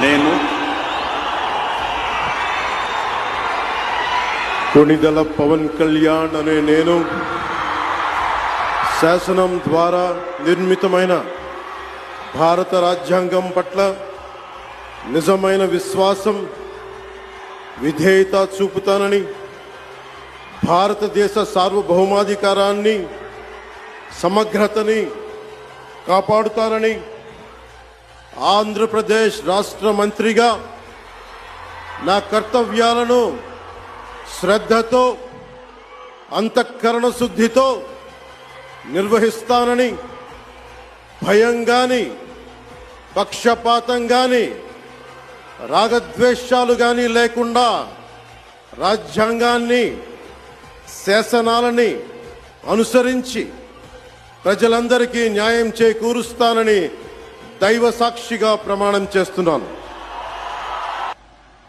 నేను కొణిదెల పవన్ కళ్యాణ్ అనే నేను శాసనం ద్వారా నిర్మితమైన భారత రాజ్యాంగం పట్ల నిజమైన విశ్వాసం, విధేయత చూపుతానని, భారతదేశ సార్వభౌమాధికారాన్ని, సమగ్రతని కాపాడుతానని, ఆంధ్రప్రదేశ్ రాష్ట్ర మంత్రిగా నా కర్తవ్యాలను శ్రద్ధతో, అంతఃకరణ శుద్ధితో నిర్వహిస్తానని, భయం గాని, పక్షపాతం గాని, రాగద్వేషాలు గాని లేకుండా రాజ్యాంగాన్ని, శాసనాలని అనుసరించి ప్రజలందరికీ న్యాయం చేకూరుస్తానని దైవ సాక్షిగా ప్రమాణం చేస్తున్నాను.